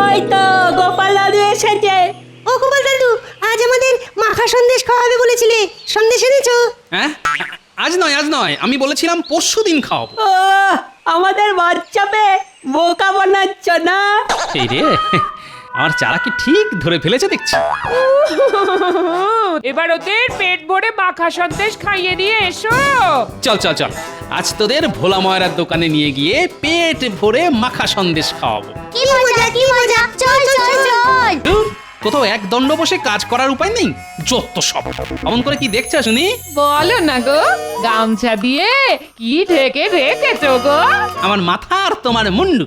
ওই তো গোপাল দাদু এসেছে। ও গোপাল দাদু, আজ আমাদের মাখা সন্দেশ খাওয়াবে বলেছিলে, সন্দেশ এনেছো? হ্যাঁ, আজ নয়, আমি বলেছিলাম পরশুদিন খাওয়াবো। ও আমাদের বাচ্চা পেয়ে বোকা বানাচ্ছ না? এই রে, আমার চারা কি ঠিক ধরে ফেলেছে দেখছি। এবার ওদের পেট ভরে মাখা সন্দেশ খাইয়ে নিয়ে এসো। চল চল চল, আজ তোদের ভোলা ময়রার দোকানে নিয়ে গিয়ে পেট ভরে মাখা সন্দেশ খাওয়াবো। কি মজা, কি মজা! চল চল চল! ধুর, কোথাও এক দণ্ড বসে কাজ করার উপায় নেই, যত সব। অমন করে কি দেখছো শুনি? বলো না গো, গামছা দিয়ে কি ঢেকে রেখেছো গো? আমার মাথা আর তোমার মুন্ডু।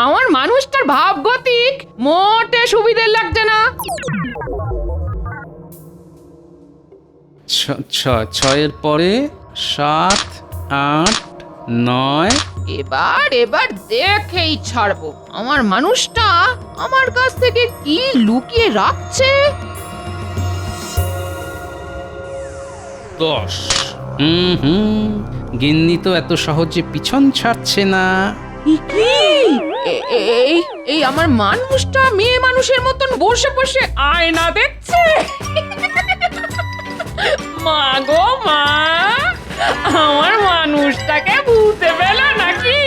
আমার মানুষটার ভাবগতিক মোটে সুবিধে লাগছে না। ছয়ের পরে 7, 8, 9। এবার দেখেই ছাড়বো আমার মানুষটা আমার কাছ থেকে কি লুকিয়ে রাখছে। 10। গিন্নি তো এত সহজে পিছন ছাড়ছে না। এই আমার মানুষটা মেয়ে মানুষের মতন বসে বসে আয়না দেখছে। মা গো মা, আমার মানুষটাকে ভূতে পেলো নাকি?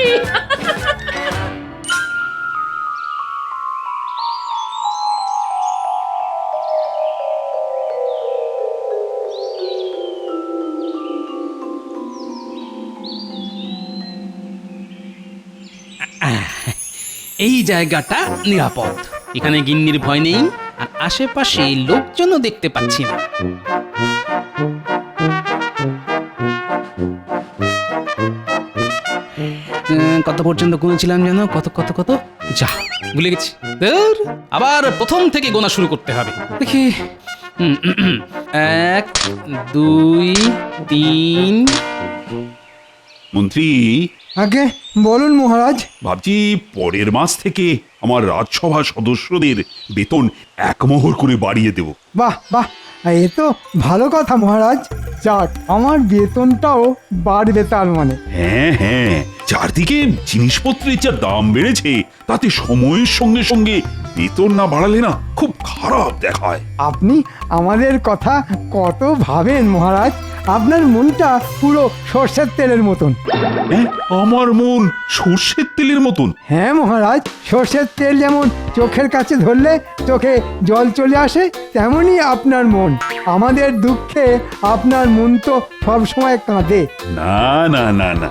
এই জায়গাটা নিরাপদ, এখানে গিন্নির ভয় নেই, আর আশেপাশে লোকজনও দেখতে পাচ্ছি না। কত পর্যন্ত গুনেছিলাম যেন? কত কত কত যা ভুলে গেছি। ধুর, আবার প্রথম থেকে গোনা শুরু করতে হবে। দেখি 1, 2, 3। মন্ত্রী, আগে বলুন মহারাজ। ভাবছি পরের মাস থেকে আমার রাজসভা সদস্যদের বেতন 1 মোহর করে বাড়িয়ে দেব। বাহ বাহ, এ তো ভালো কথা মহারাজ। যাক, আমার বেতনটাও বাড়বে তার মানে। হ্যাঁ হ্যাঁ, চারদিকে জিনিসপত্রের যা দাম বেড়েছে, তাতে সময়ের সঙ্গে সঙ্গে বেতন না বাড়ালে না খুব খারাপ দেখায়। আপনি আমাদের কথা কত ভাবেন মহারাজ। আপনার মনটা পুরো সর্ষের তেলের মতন। হ্যাঁ, আমার মন সর্ষের তেলের মতন। হ্যাঁ মহারাজ, সর্ষের তেল যেমন চোখের কাছে ধরলে চোখে জল চলে আসে, তেমনই আপনার মন। আমাদের দুঃখে আপনার মন তো সবসময় কাঁদে। না না না না,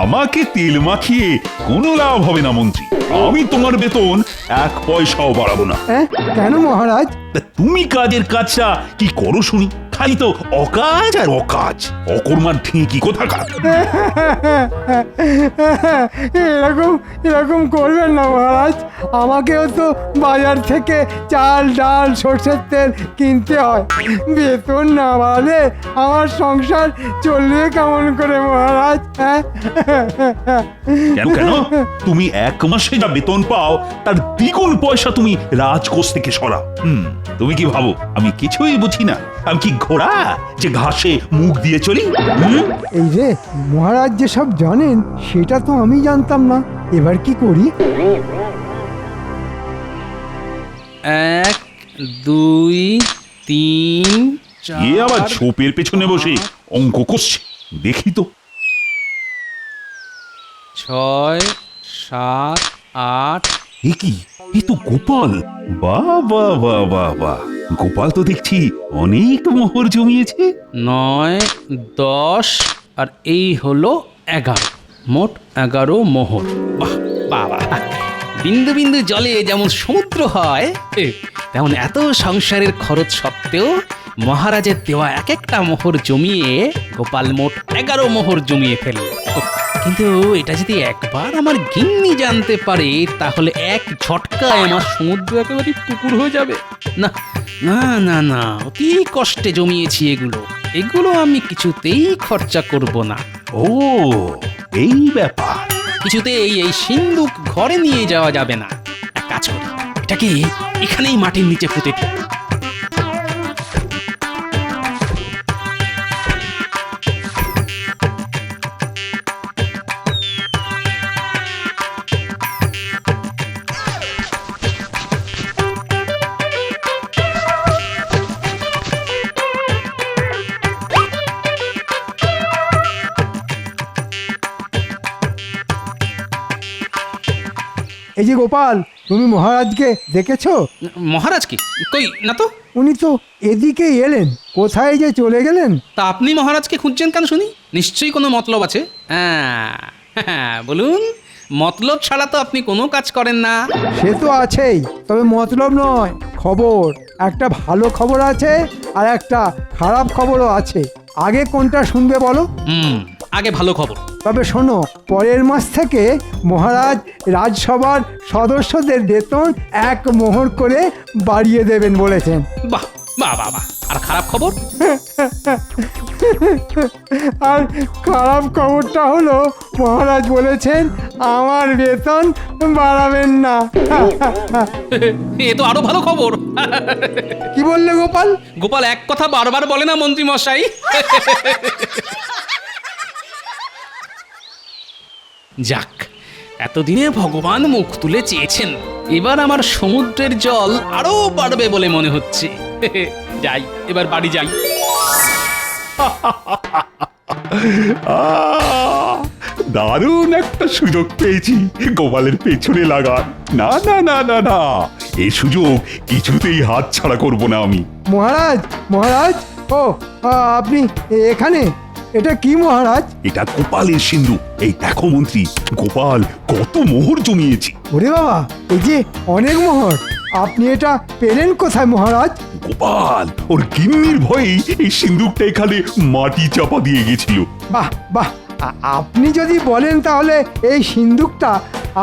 আমাকে তেল মাখিয়ে কোনো লাভ হবে না মন্ত্রী। আমি তোমার বেতন 1 পয়সাও বাড়াবো না। হ্যাঁ, কেন মহারাজ? তা তুমি কাজের কাজটা কি করো শুনি? খালি তো অকাজ আর অকাজ, অকর্মার ঠেকি কোথাকার। এরকম করবেন না মহারাজ। আমাকেও তো বাজার থেকে চাল ডাল সর্ষের তেল কিনতে হয়। বেতন না বাড়লে আমার সংসার চলবে কেমন করে মহারাজ? কেন কেন, তুমি 1 মাসে যা বেতন পাও তার দ্বিগুণ পয়সা তুমি রাজকোষ থেকে সরা। তুমি কি ভাবো আমি কিছুই বুঝি না? আমি কি ঘোড়া যে ঘাসে মুখ দিয়ে চলি? এই যে মহারাজ যেসব জানেন সেটা তো আমি জানতাম না। এবার কি করি? 1, 2, 3, 4। এ আবার ঝোপের পেছনে বসে অঙ্ক করছে, দেখি তো। 6, 7, 8। এ কি, এ তো গোপাল। বাহ বাহ বাহ বাহ বাহ, গোপাল তো দেখছি অনেক মোহর জমিয়েছে। 9, 10 আর এই হলো 11, মোট 11 মোহর। বাহ বাবা, বিন্দু বিন্দু জলে যেমন সমুদ্র হয়, তেমন এত সংসারের খরচ সত্ত্বেও মহারাজের দেওয়া এক একটা মোহর জমিয়ে গোপাল মোট 11 মোহর জমিয়ে ফেলল। কিন্তু এটা যদি একবার আমার গিন্নি জানতে পারে, তাহলে এক ঝটকায় আমার সমুদ্র একেবারে পুকুর হয়ে যাবে। না না না না, অতি কষ্টে জমিয়েছি এগুলো আমি কিছুতেই খরচা করব না। ও, এই ব্যাপার। কিছুতেই এই সিন্ধুক ঘরে নিয়ে যাওয়া যাবে না। এক কাজ করি, এটাকে এখানেই মাটির নিচে পুঁতে দিই। এই যে গোপাল, তুমি মহারাজকে দেখেছো? মহারাজ কি কই না তো। উনি তো এদিকেই এলেন, কোথায় যে চলে গেলেন। তা আপনি মহারাজকে খুঁজছেন কেন শুনি? নিশ্চয়ই কোনো মতলব আছে। হ্যাঁ বলুন, মতলব ছাড়া তো আপনি কোনো কাজ করেন না। সে তো আছেই, তবে মতলব নয়, খবর। একটা ভালো খবর আছে আর একটা খারাপ খবরও আছে। আগে কোনটা শুনবে বলো? আগে ভালো খবর। তবে শোনো, পরের মাস থেকে মহারাজ রাজসভার সদস্যদের বেতন 1 মোহর করে বাড়িয়ে দেবেন বলেছেন। বাহ বাহ বাহ বাহ। আর খারাপ খবর? আর খারাপ খবরটা হলো মহারাজ বলেছেন আমার বেতন বাড়াবেন না। এ তো আরো ভালো খবর। কি বললে গোপাল? গোপাল এক কথা বারবার বলে না মন্ত্রী মশাই। যাক, এতদিনে ভগবান মুখ তুলে চেয়েছেন, এবার আমার সমুদ্রের জল আরো বাড়বে বলে মনে হচ্ছে। যাই, এবার বাড়ি যাই। দারুণ একটা সুযোগ পেয়েছি গোপালের পেছনে লাগার। না না না না না, এই সুযোগ কিছুতেই হাত ছাড়া করব না আমি। মহারাজ, মহারাজ, ও আপনি এখানে? এটা কি মহারাজ? এটা গোপালের সিন্ধু। এই দেখো মন্ত্রী, গোপাল কত মোহর জমিয়েছে। ওরে বাবা, এই যে অনেক মোহর। আপনি এটা পেলেন কোথায় মহারাজ? গোপাল ওর গিন্নির ভয়েই এই সিন্ধুকটা এখানে মাটি চাপা দিয়ে গেছিল। বাহ বাহ, আপনি যদি বলেন তাহলে এই সিন্দুকটা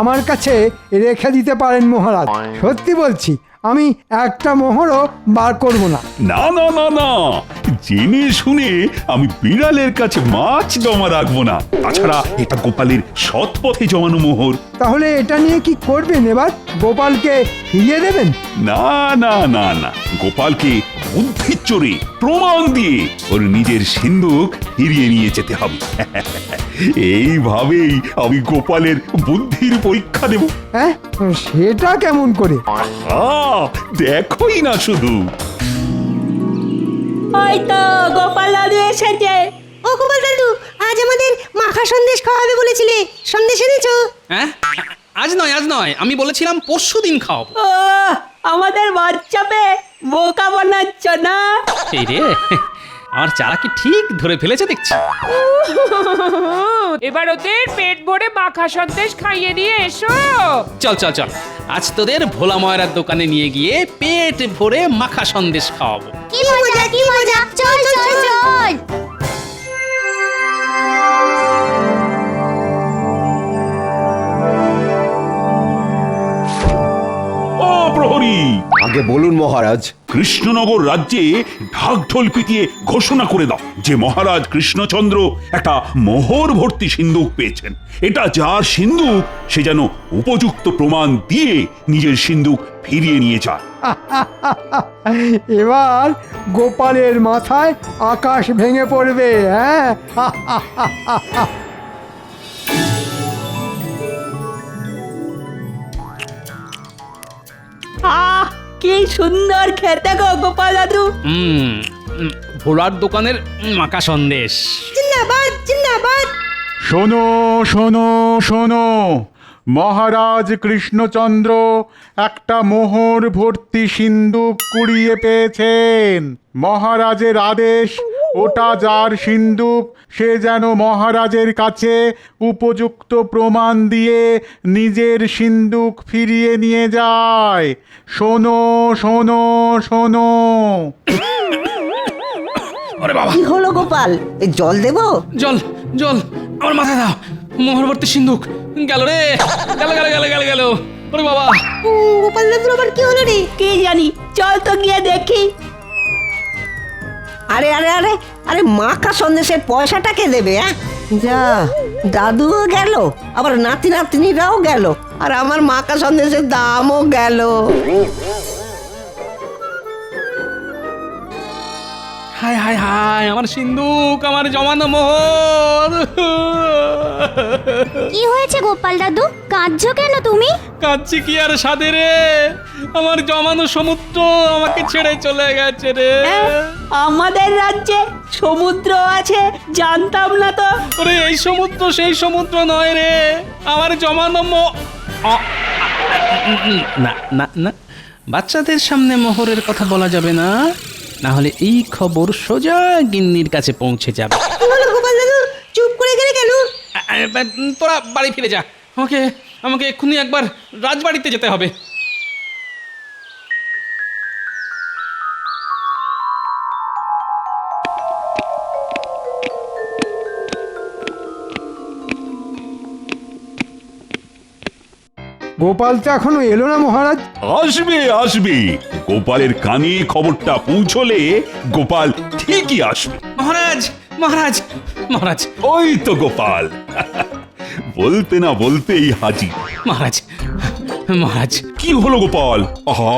আমার কাছে রেখে দিতে পারেন মহারাজ। সত্যি বলছি, আমি একটা মোহরও বার করব না। না না না না, জেনে শুনে আমি বিড়ালের কাছে মাছ জমা রাখবো না। তাছাড়া এটা গোপালের সৎ পথে জমানো মোহর। তাহলে এটা নিয়ে কি করবেন এবার? গোপালকে ফিরিয়ে দেবেন? না না না না, গোপালকে বুদ্ধির চোরে প্রমাণ দিয়ে ওর নিজের সিন্ধুক ফিরিয়ে নিয়ে যেতে হবে। এইভাবেই আমি গোপালের বুদ্ধির পরীক্ষা দেব। হ্যাঁ, সেটা কেমন করে? দেখোই না শুধু। ওই তো গোপাল দাদু এসেছে। ও গোপাল দাদু, আজ আমাদের মাখা সন্দেশ খাওয়াবে বলেছিলে, সন্দেশ এনেছো? হ্যাঁ, আজ নয় আজ নয়, আমি বলেছিলাম পরশু দিন খাওয়াবো। ও আমাদের বাচ্চা পেয়ে বোকা বানাচ্ছ না? এই রে, আমার চারা কি ঠিক ধরে ফেলেছে দেখছি। এবার ওদের পেট ভরে মাখা সন্দেশ খাইয়ে দিয়ে এসো। চল চল চল, আজ তোদের ভোলা ময়রার দোকানে নিয়ে গিয়ে পেট ভরে মাখা সন্দেশ খাওয়াবো। কি মজা, কি মজা! চল চল চল। ও প্রহরী, আগে বলুন মহারাজ। কৃষ্ণনগর রাজ্যে ঢাকঢোল পিটিয়ে ঘোষণা করে দাও যে মহারাজ কৃষ্ণচন্দ্র একটা মোহর ভর্তি সিন্ধুক পেয়েছেন। এটা যার সিন্ধুক সে যেন উপযুক্ত প্রমাণ দিয়ে নিজের সিন্ধুক ফিরিয়ে নিয়ে যায়। এবার গোপালের মাথায় আকাশ ভেঙে পড়বে। হ্যাঁ, আহ কি সুন্দর খেতে গো গোপাল দাদু। ভোলার দোকানের মাখা সন্দেশ। জিন্দাবাদ, জিন্দাবাদ। শোনো শোনো শোনো, মহারাজ কৃষ্ণচন্দ্র একটা মোহর ভর্তি সিন্ধুক কুড়িয়ে পেয়েছেন। মহারাজের আদেশ, ওটা যার সিন্ধুক সে যেন মহারাজের কাছে উপযুক্ত প্রমাণ দিয়ে নিজের সিন্ধুক ফিরিয়ে নিয়ে যায়। শোনো শোনো শোনো। কি হলো গোপাল, এই জল দেবো? জল জল আমার মাথায় দাও। মোহরবর্তী সিন্ধুক গেল রে, গেল গেল গেল গেল গেল। ওরে বাবা, গোপাল দাদুর আবার কি হলো রে? কি জানি, চল তো গিয়ে দেখি। আরে আরে আরে আরে, মাখা সন্দেশের পয়সাটা কে দেবে? যা, দাদুও গেল, আবার নাতি নাতনিরাও গেল, আর আমার মাখা সন্দেশের দামও গেল। হায় হায় হায়, আমার সিন্ধুক, আমার জমানো মোহর। কি হয়েছে গোপাল দাদু, কাঁদছো কেন তুমি? কাঁদছি কি আর সাধে রে, আমার জমানো সমুদ্র আমাকে ছেড়ে চলে গেছে রে। আমাদের রাজ্যে সমুদ্র আছে, জানতাম না তো। ওরে এই সমুদ্র সেই সমুদ্র নয় রে, আমার জমানো না না না, বাচ্চাদের সামনে মোহরের কথা বলা যাবে না, না হলে এই খবর সোজা গিন্নির কাছে পৌঁছে যাবে। কি হলো গোপাল দাদু, চুপ করে গেলে কেন? তোরা বাড়ি ফিরে যা, আমাকে আমাকে এক্ষুনি একবার রাজবাড়িতে যেতে হবে। গোপাল তো এখনো এলো না মহারাজ। আসবে আসবে, গোপালের কানে খবরটা পৌঁছলে গোপাল ঠিকই আসবে। মহারাজ মহারাজ মহারাজ ওই তো গোপাল, বলতে না বলতেই হাজির। মহারাজ মহারাজ, কি হলো গোপাল? আহা,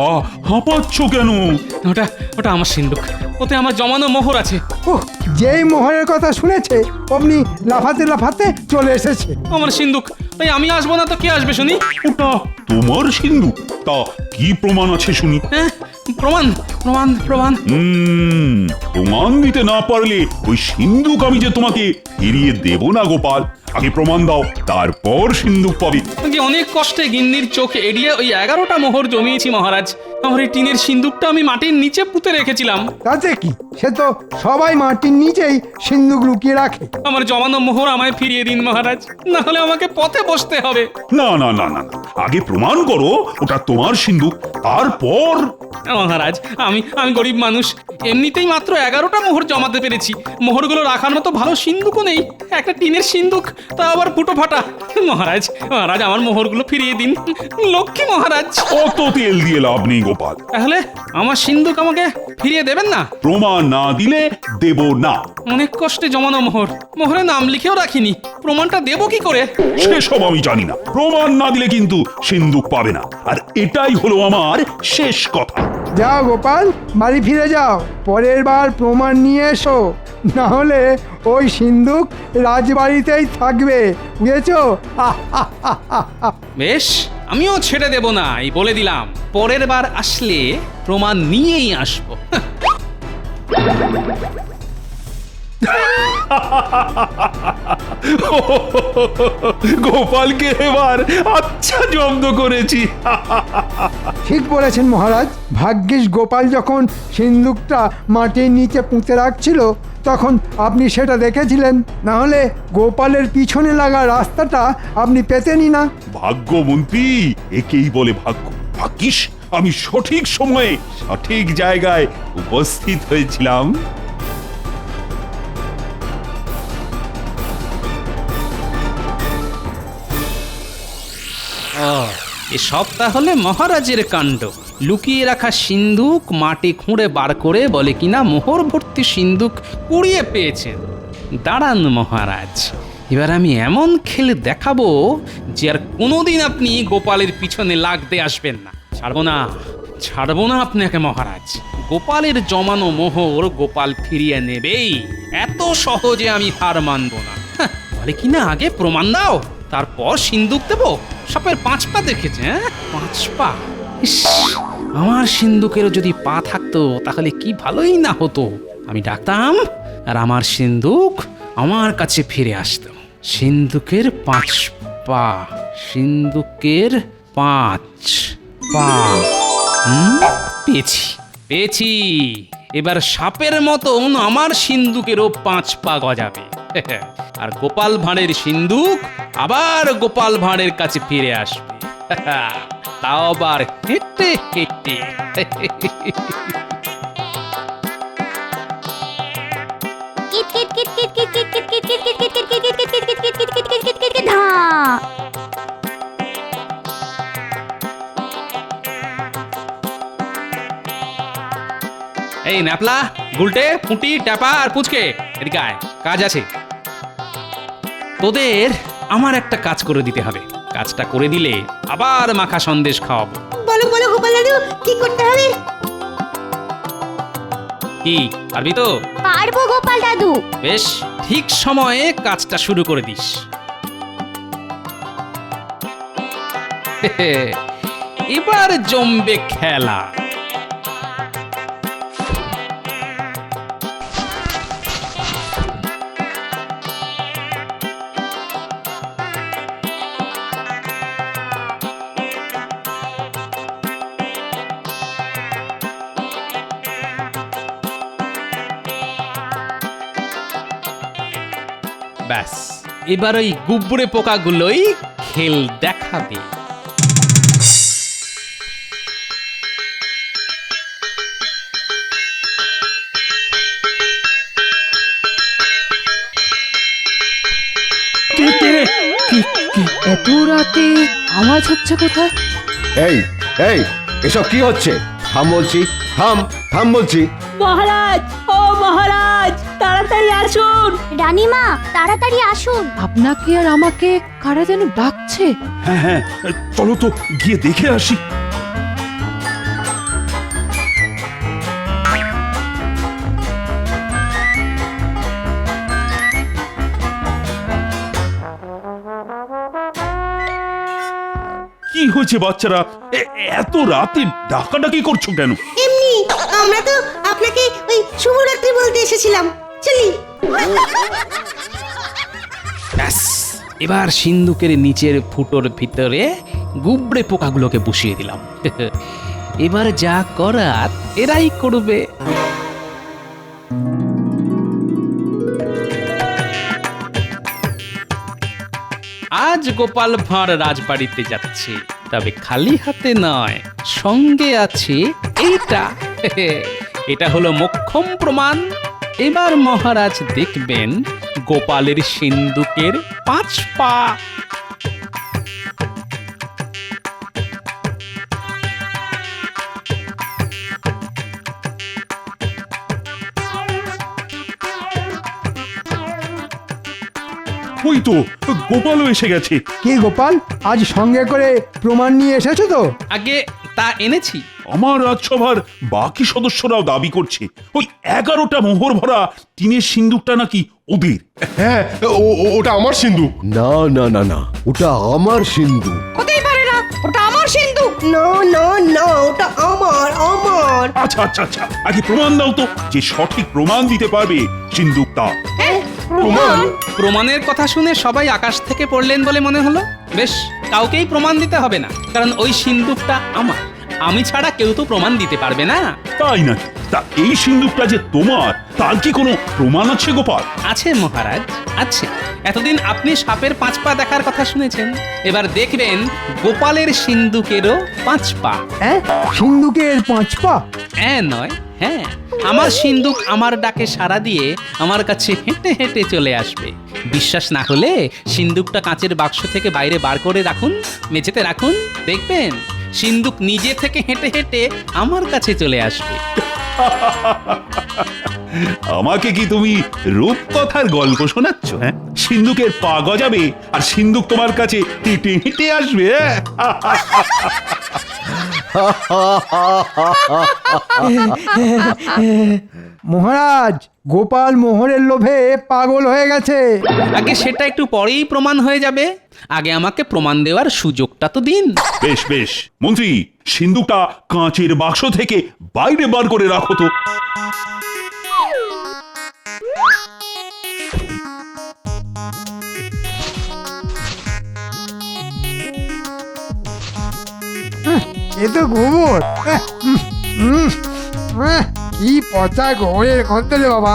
হাঁপাচ্ছ কেন? ওটা ওটা আমার সিন্ধুক, ওতে আমার জমানো মোহর আছে। ওহ, যেই মোহরের কথা শুনেছে অমনি লাফাতে লাফাতে চলে এসেছে। আমার সিন্ধুক, তাই আমি আসবো না তো কে আসবে শুনি? ওটা তোমার সিন্ধুক? তা কি প্রমাণ আছে শুনি? হ্যাঁ, প্রমাণ প্রমাণ প্রমাণ। প্রমাণ দিতে না পারলে ওই সিন্ধুক আমি যে তোমাকে ফিরিয়ে দেব না গোপাল। আগে প্রমাণ দাও, তারপর সিন্ধুক পাবে। যে অনেক কষ্টে গিন্নির চোখ এড়িয়ে ওই 11টা মোহর জমিয়েছি মহারাজ। আমার এই টিনের সিন্ধুকটা আমি মাটির নিচে পুঁতে রেখেছিলাম। তাতে কি, সে তো সবাই মাটির নিচেই সিন্ধুক লুকিয়ে রাখে। আমার জমানো মোহর আমায় ফিরিয়ে দিন মহারাজ, না হলে আমাকে পথে বসতে হবে। না না না না, আগে প্রমাণ করো ওটা তোমার সিন্ধুক, তারপর। মহারাজ, আমি আমি গরিব মানুষ, এমনিতেই মাত্র 11টা মোহর জমাতে পেরেছি। মোহরগুলো রাখার মতো ভালো সিন্ধুকও নেই, একটা টিনের সিন্ধুক, তা আবার ফুটো ফাটা। মহারাজ মহারাজ, আমার মোহরগুলো ফিরিয়ে দিন, লক্ষ্মী মহারাজ। অত তেল দিয়ে লাভ নেই গোপাল। তাহলে আমার সিন্ধুক আমাকে ফিরিয়ে দেবেন না? প্রমাণ না দিলে দেব না। অনেক কষ্টে জমানো মোহর, মোহরে নাম লিখেও রাখিনি, প্রমাণটা দেবো কি করে? সেসব আমি জানি না, প্রমাণ না দিলে কিন্তু সিন্ধুক পাবে না, আর এটাই হলো আমার শেষ কথা। যাও গোপাল, বাড়ি ফিরে যাও, পরের বার প্রমাণ নিয়ে এসো, না হলে ওই সিন্ধুক রাজবাড়িতেই থাকবে, বুঝেছো? বেশ, আমিও ছেড়ে দেব না, এই বলে দিলাম। পরের বার আসলে প্রমাণ নিয়েই আসবো। গোপালকে এবার আচ্ছা জব্দ করেছি। ঠিক বলেছেন মহারাজ, ভাগ্যিস গোপাল যখন সিন্ধুকটা মাটির নিচে পুঁতে রাখছিল তখন আপনি সেটা দেখেছিলেন, না হলে গোপালের পিছনে লাগা রাস্তাটা আপনি পেতেনই না। ভাগ্য মন্ত্রী, একেই বলে ভাগ্য। ভাগ্যিস আমি সঠিক সময়ে সঠিক জায়গায় উপস্থিত হয়েছিলাম। এসব তাহলে মহারাজের কাণ্ড। লুকিয়ে রাখা সিন্ধুক মাটি খুঁড়ে বার করে বলে কিনা মোহর ভর্তি সিন্ধুক কুড়িয়ে পেয়েছেন। দাঁড়ান মহারাজ, এবার আমি এমন খেলে দেখাবো যে আর কোনোদিন আপনি গোপালের পিছনে লাগতে আসবেন না। ছাড়বো না, ছাড়বো না আপনাকে মহারাজ। গোপালের জমানো মোহর গোপাল ফিরিয়ে নেবেই, এত সহজে আমি হার মানবো না। বলে কিনা আগে প্রমাণ দাও, তারপর সিন্ধুক দেবো। সাপের 5 পা দেখেছে, 5 পা। ইস, আমার সিন্ধুকেরও যদি পা থাকতো তাহলে কি ভালোই না হতো। আমি ডাকতাম আর আমার সিন্ধুক আমার কাছে ফিরে আসতো। সিন্ধুকের 5 পা, সিন্ধুকের 5 পা। পেয়েছি পেয়েছি, এবার সাপের মতন আমার সিন্ধুকেরও 5 পা গজাবে। আর গোপাল ভাঁড়ের সিন্ধুক আবার গোপাল ভাঁড়ের কাছে ফিরে আসবে, তাও আবার হেঁটে হেঁটে। এই ন্যাপলা, গুলটে, পুঁটি, ট্যাপা আর পুচকে, এদিকে আয়, কাজ আছে তোদের। আমার একটা কাজ করে দিতে হবে, কাজটা করে দিলে আবার মাখা সন্দেশ খাওয়াবো। বলো বলো গোপাল দাদু, কি করতে হবে? কি পারবি তো? পারবো গোপাল দাদু। বেশ, ঠিক সময়ে কাজটা শুরু করে দিস। এবার জমবে খেলা। ব্যাস এবার ওই গুবরে পোকাগুলোই খেল দেখাবে। এত রাতে আওয়াজ হচ্ছে কোথায়? এই এই এসব কি হচ্ছে? থাম বলছি, থাম থাম বলছি। মহারাজ, ও মহারাজ, তাড়াতাড়ি আসুন। রানীমা তাড়াতাড়ি আসুন। আপনাকে আর আমাকে কারা যেন ডাকছে। হ্যাঁ হ্যাঁ, চলো তো গিয়ে দেখে আসি। কি হয়েছে বাচ্চারা, এত রাতে ডাকাডাকি করছো কেন? এমনি আমরা তো আপনাকে ওই শুভরাত্রি বলতে এসেছিলাম। চলি। ব্যাস এবার সিন্ধুকের নিচের ফুটোর ভিতরে গুবরে পোকাগুলোকে বসিয়ে দিলাম। এবার যা করার এরাই করবে। আজ গোপাল ভাঁড় রাজবাড়িতে যাচ্ছে, তবে খালি হাতে নয়, সঙ্গে আছে এইটা। এটা হলো মোক্ষম প্রমাণ। এবার মহারাজ দেখবেন গোপালের সিন্ধুকের 5 পা। ওই তো গোপালও এসে গেছে। কি গোপাল, আজ সঙ্গে করে প্রমাণ নিয়ে এসেছো তো? আগে তা এনেছি। আমার রাজসভার বাকি সদস্যরাও দাবি করছে ওই 11টা মোহর ভরা টিনের সিন্দুকটা নাকি ওদের। হ্যাঁ ওটা আমার সিন্ধু। না না না না, ওটা আমার সিন্ধু। হতেই পারে না, ওটা আমার সিন্ধু। নো নো নো, ওটা আমার আমার। আচ্ছা আচ্ছা আচ্ছা, আগে প্রমাণ দাও তো, যে সঠিক প্রমাণ দিতে পারবে সিন্দুকটা। প্রমাণ? প্রমাণের কথা শুনে সবাই আকাশ থেকে পড়লেন বলে মনে হলো। বেশ, কাউকেই প্রমাণ দিতে হবে না, কারণ ওই সিন্দুকটা আমার। আমি ছাড়া কেউ তো প্রমাণ দিতে পারবে না। তাই নাকি? তা এই সিন্দুকটা যে তোমার, তার কি কোনো প্রমাণ আছে গোপাল? আছে মহারাজ, আছে। এতদিন আপনি সাপের 5 পা দেখার কথা শুনেছেন, এবার দেখবেন গোপালের সিন্দুকেরও 5 পা। হ্যাঁ, সিন্ধুকের 5 পা? নয়, হ্যাঁ, আমার সিন্দুক আমার ডাকে সাড়া দিয়ে আমার কাছে হেঁটে হেঁটে চলে আসবে। বিশ্বাস না হলে সিন্দুকটা কাঁচের বাক্স থেকে বাইরে বার করে রাখুন, মেঝেতে রাখুন, দেখবেন সিন্দুক নিজে থেকে হেঁটে হেঁটে আমার কাছে চলে আসবে। আমাকে কি তুমি রূপকথার গল্প শোনাচ্ছ? হ্যাঁ, সিন্দুকের পা গজাবে আর সিন্দুক তোমার কাছে হেঁটে হেঁটে আসবে। মহারাজ, গোপাল মোহরের লোভে পাগল হয়ে গেছে। আগে সেটা একটু পরেই প্রমাণ হয়ে যাবে, আগে আমাকে প্রমাণ দেওয়ার সুযোগটা তো দিন। বেশ বেশ, মন্ত্রী সিন্দুকটা কাঁচের বাক্স থেকে বাইরে বার করে রাখো তো। এ তো গোবর। কি পচা গোবরের গন্ধ রে বাবা।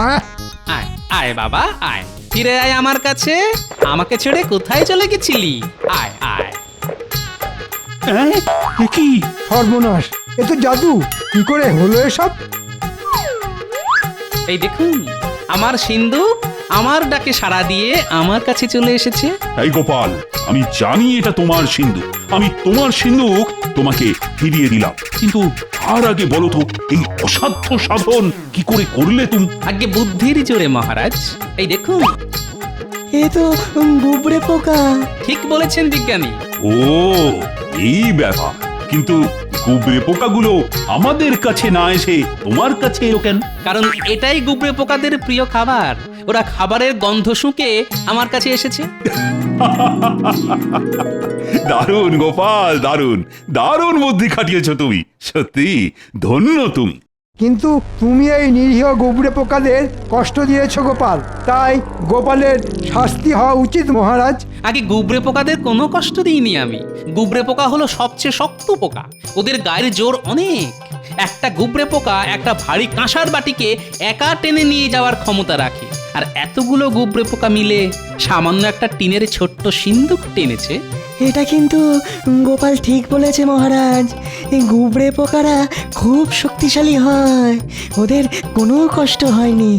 আয় আয় বাবা আয়, ফিরে আয় আমার কাছে। আমাকে ছেড়ে কোথায় চলে গেছিলি? আয় আয়। হ্যাঁ, এ কি? সর্বনাশ, এ তো জাদু। কি করে হলো এসব? এই দেখুন, আমার সিন্ধুক আমার ডাকে সাড়া দিয়ে আমার কাছে চলে এসেছে। এই গোপাল, আমি জানি এটা তোমার সিন্ধুক, আমি তোমার সিন্ধুক তোমাকে ফিরিয়ে দিলাম, কিন্তু তার আগে বলো তো এই অসাধ্য সাধন কি করে করলে তুমি? আগে বুদ্ধির জোরে মহারাজ। এই দেখুন, এ তো গুবরে পোকা। ঠিক বলেছেন বিজ্ঞানী। ও, এই ব্যাপার। কিন্তু গুবরে পোকাগুলো আমাদের কাছে না এসে তোমার কাছে এলো কেন? কারণ এটাই গুবরে পোকাদের প্রিয় খাবার। ওরা খাবারের গন্ধ শুঁকে আমার কাছে এসেছে। দারুণ গোপাল, দারুণ দারুণ বুদ্ধি খাটিয়েছ তুমি, সত্যি ধন্য তুমি। কিন্তু তুমি এই নিরীহ গুবরে পোকাদের কষ্ট দিয়েছো গোপাল, তাই গোপালের শাস্তি হওয়া উচিত মহারাজ। আগে গুবরে পোকাদের কোনো কষ্ট দিইনি আমি। গুবরে পোকা হলো সবচেয়ে শক্ত পোকা, ওদের গায়ের জোর অনেক। একটা গুবরে পোকা একটা ভারী কাঁসার বাটিকে একা টেনে নিয়ে যাওয়ার ক্ষমতা রাখে, আর এতগুলো গুবরে পোকা মিলে সামান্য একটা টিনের ছোট্ট সিন্দুক টেনেছে। এটা কিন্তু গোপাল ঠিক বলেছে মহারাজ, এই গুবরে পোকারা খুব শক্তিশালী হয়, ওদের কোনো কষ্ট হয়নি।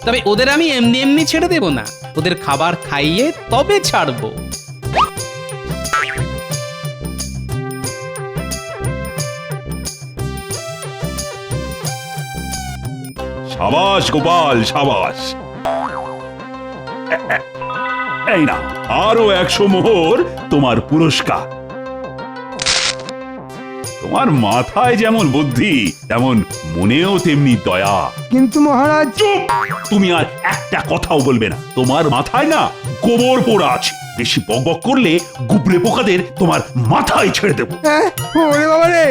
তবে ওদের আমি এমনি এমনি ছেড়ে দেব না, ওদের খাবার খাইয়ে তবে ছাড়বো। সাবাস গোপাল, সাবাস। এই না, আরো 100 মোহর তোমার পুরস্কার। তোমার মাথায় যেমন বুদ্ধি, তেমন মনেও তেমনি দয়া। কিন্তু মহারাজ, চুপ! তুমি আর একটা কথাও বলবে না। তোমার মাথায় না গোবর পোড়া আছে, বেশি বকবক করলে গুবরে পোকাদের তোমার মাথায় ছেড়ে দেবো। হ্যাঁ, ওরে বাবা রে।